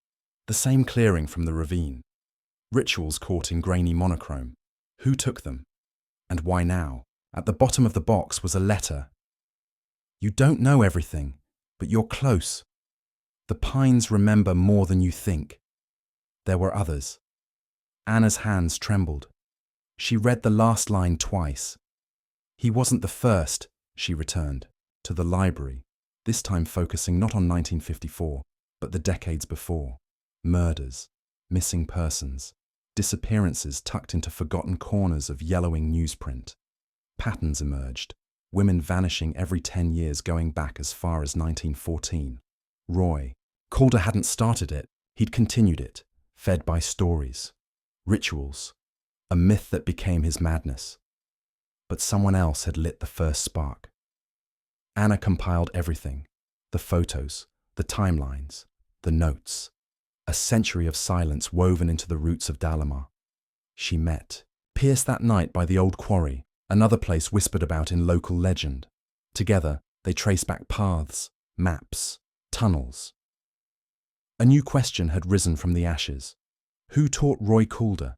the same clearing from the ravine. Rituals caught in grainy monochrome. Who took them? And why now? At the bottom of the box was a letter. You don't know everything, but you're close. The pines remember more than you think. There were others. Anna's hands trembled. She read the last line twice. He wasn't the first, she returned, to the library, this time focusing not on 1954, but the decades before. Murders, missing persons, disappearances tucked into forgotten corners of yellowing newsprint. Patterns emerged, women vanishing every 10 years going back as far as 1914. Roy Calder hadn't started it, he'd continued it, fed by stories, rituals, a myth that became his madness. But someone else had lit the first spark. Anna compiled everything, The photos, the timelines, the notes. A century of silence woven into the roots of Dalemar. She met Pierce that night by the old quarry, another place whispered about in local legend. Together, they trace back paths, maps, tunnels. A new question had risen from the ashes. Who taught Roy Calder?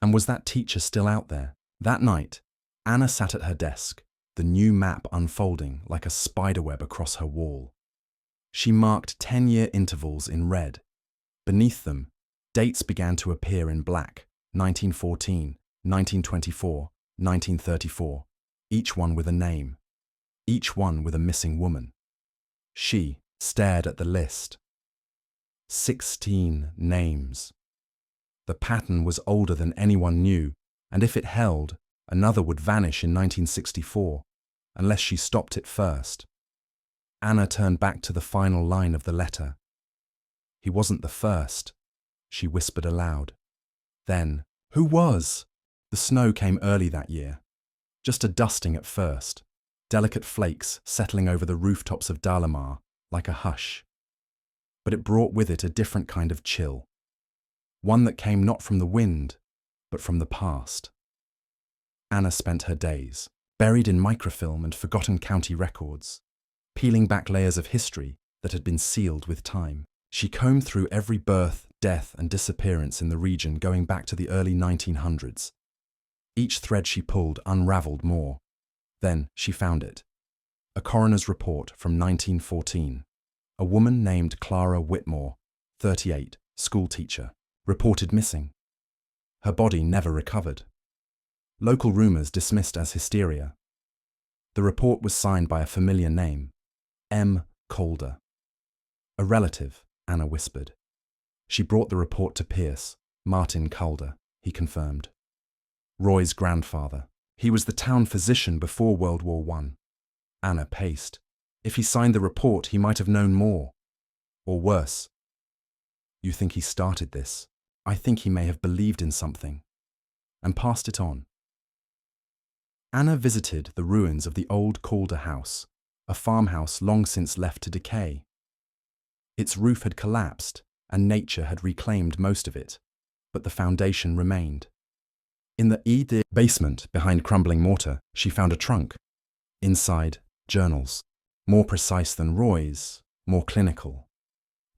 And was that teacher still out there? That night, Anna sat at her desk, the new map unfolding like a spiderweb across her wall. She marked 10-year intervals in red. Beneath them, dates began to appear in black: 1914, 1924, 1934, each one with a name, each one with a missing woman. She stared at the list. 16 names. The pattern was older than anyone knew, and if it held, another would vanish in 1964, unless she stopped it first. Anna turned back to the final line of the letter. He wasn't the first, she whispered aloud. Then, who was? The snow came early that year. Just a dusting at first, delicate flakes settling over the rooftops of Dalemar like a hush. But it brought with it a different kind of chill. One that came not from the wind, but from the past. Anna spent her days, buried in microfilm and forgotten county records, peeling back layers of history that had been sealed with time. She combed through every birth, death, and disappearance in the region going back to the early 1900s. Each thread she pulled unraveled more. Then she found it. A coroner's report from 1914. A woman named Clara Whitmore, 38, schoolteacher, reported missing. Her body never recovered. Local rumours dismissed as hysteria. The report was signed by a familiar name, M. Calder. A relative, Anna whispered. She brought the report to Pierce, Martin Calder, he confirmed. Roy's grandfather. He was the town physician before World War I. Anna paced. If he signed the report, he might have known more. Or worse. You think he started this? I think he may have believed in something and passed it on. Anna visited the ruins of the old Calder house, a farmhouse long since left to decay. Its roof had collapsed and nature had reclaimed most of it, but the foundation remained. In the basement behind crumbling mortar, she found a trunk. Inside, journals, more precise than Roy's, more clinical.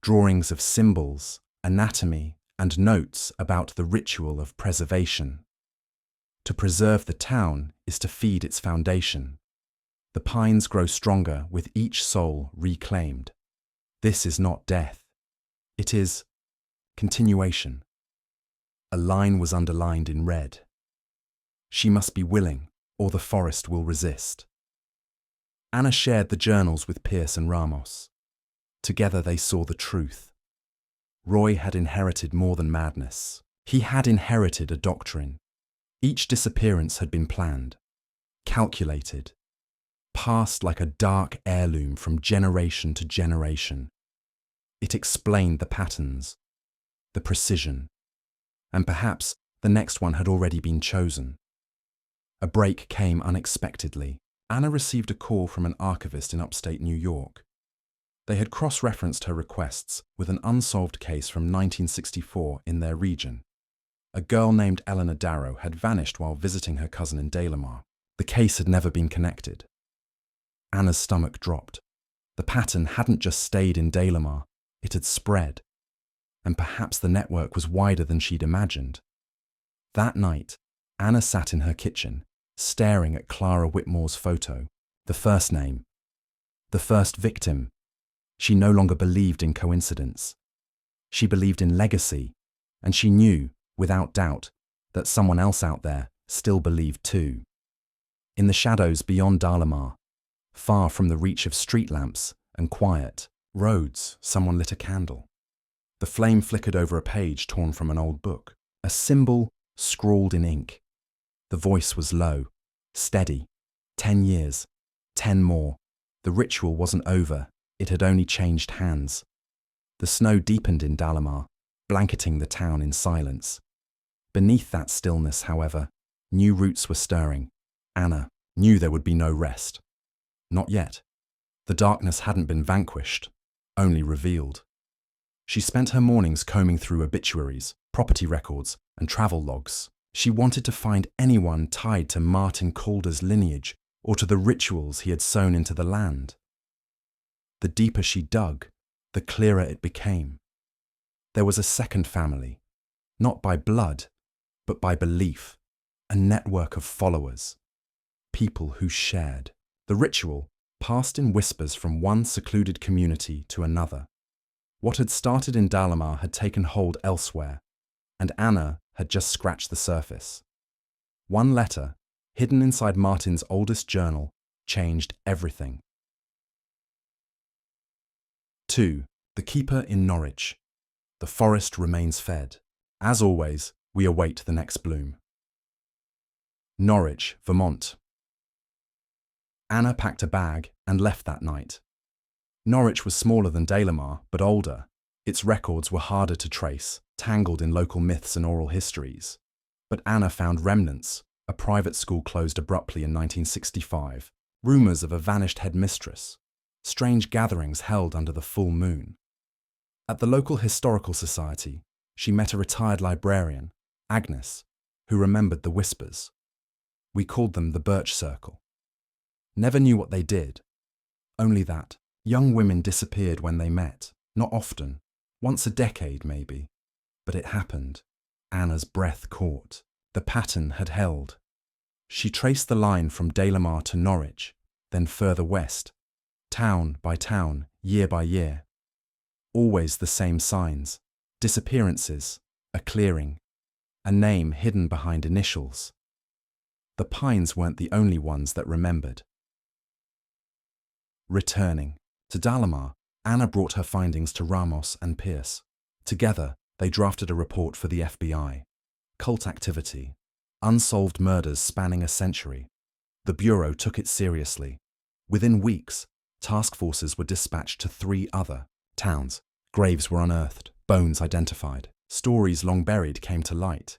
Drawings of symbols, anatomy, and notes about the ritual of preservation. To preserve the town is to feed its foundation. The pines grow stronger with each soul reclaimed. This is not death. It is continuation. A line was underlined in red. She must be willing, or the forest will resist. Anna shared the journals with Pierce and Ramos. Together they saw the truth. Roy had inherited more than madness. He had inherited a doctrine. Each disappearance had been planned, calculated, passed like a dark heirloom from generation to generation. It explained the patterns, the precision, and perhaps the next one had already been chosen. A break came unexpectedly. Anna received a call from an archivist in upstate New York. They had cross-referenced her requests with an unsolved case from 1964 in their region. A girl named Eleanor Darrow had vanished while visiting her cousin in Dalemar. The case had never been connected. Anna's stomach dropped. The pattern hadn't just stayed in Dalemar, it had spread. And perhaps the network was wider than she'd imagined. That night, Anna sat in her kitchen, staring at Clara Whitmore's photo, the first name, the first victim. She no longer believed in coincidence. She believed in legacy, and she knew, without doubt, that someone else out there still believed too. In the shadows beyond Dalemar, far from the reach of street lamps and quiet roads, someone lit a candle. The flame flickered over a page torn from an old book, a symbol scrawled in ink. The voice was low, steady. 10 years, 10 more. The ritual wasn't over, it had only changed hands. The snow deepened in Dalemar, blanketing the town in silence. Beneath that stillness, however, new roots were stirring. Anna knew there would be no rest. Not yet. The darkness hadn't been vanquished, only revealed. She spent her mornings combing through obituaries, property records, and travel logs. She wanted to find anyone tied to Martin Calder's lineage or to the rituals he had sown into the land. The deeper she dug, the clearer it became. There was a second family, not by blood, but by belief, a network of followers, people who shared. The ritual passed in whispers from one secluded community to another. What had started in Dalemar had taken hold elsewhere, and Anna had just scratched the surface. One letter, hidden inside Martin's oldest journal, changed everything. 2. The Keeper in Norwich. The forest remains fed. As always, we await the next bloom. Norwich, Vermont. Anna packed a bag and left that night. Norwich was smaller than Dalemar, but older. Its records were harder to trace, tangled in local myths and oral histories. But Anna found remnants. A private school closed abruptly in 1965, rumours of a vanished headmistress, strange gatherings held under the full moon. At the local historical society, she met a retired librarian, Agnes, who remembered the whispers. We called them the Birch Circle. Never knew what they did, only that young women disappeared when they met, not often, once a decade maybe. But it happened. Anna's breath caught. The pattern had held. She traced the line from Dalemar to Norwich, then further west, town by town, year by year. Always the same signs: disappearances, a clearing, a name hidden behind initials. The pines weren't the only ones that remembered. Returning to Dalemar, Anna brought her findings to Ramos and Pierce. Together, they drafted a report for the FBI. Cult activity, unsolved murders spanning a century. The Bureau took it seriously. Within weeks, task forces were dispatched to 3 other towns. Graves were unearthed, bones identified. Stories long buried came to light.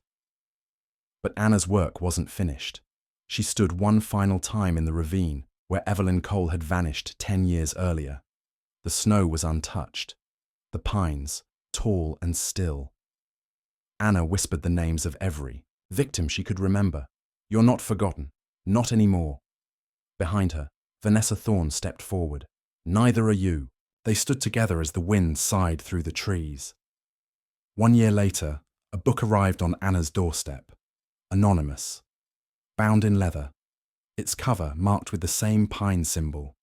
But Anna's work wasn't finished. She stood one final time in the ravine where Evelyn Cole had vanished 10 years earlier. The snow was untouched. The pines, tall and still. Anna whispered the names of every victim she could remember. "You're not forgotten. Not anymore." Behind her, Vanessa Thorne stepped forward. "Neither are you." They stood together as the wind sighed through the trees. 1 year later, a book arrived on Anna's doorstep. Anonymous. Bound in leather. Its cover marked with the same pine symbol.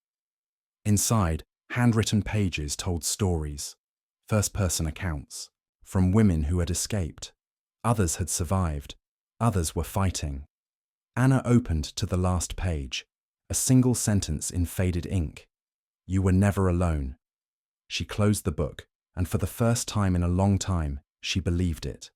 Inside, handwritten pages told stories, first-person accounts, from women who had escaped. Others had survived. Others were fighting. Anna opened to the last page, a single sentence in faded ink. "You were never alone." She closed the book, and for the first time in a long time, she believed it.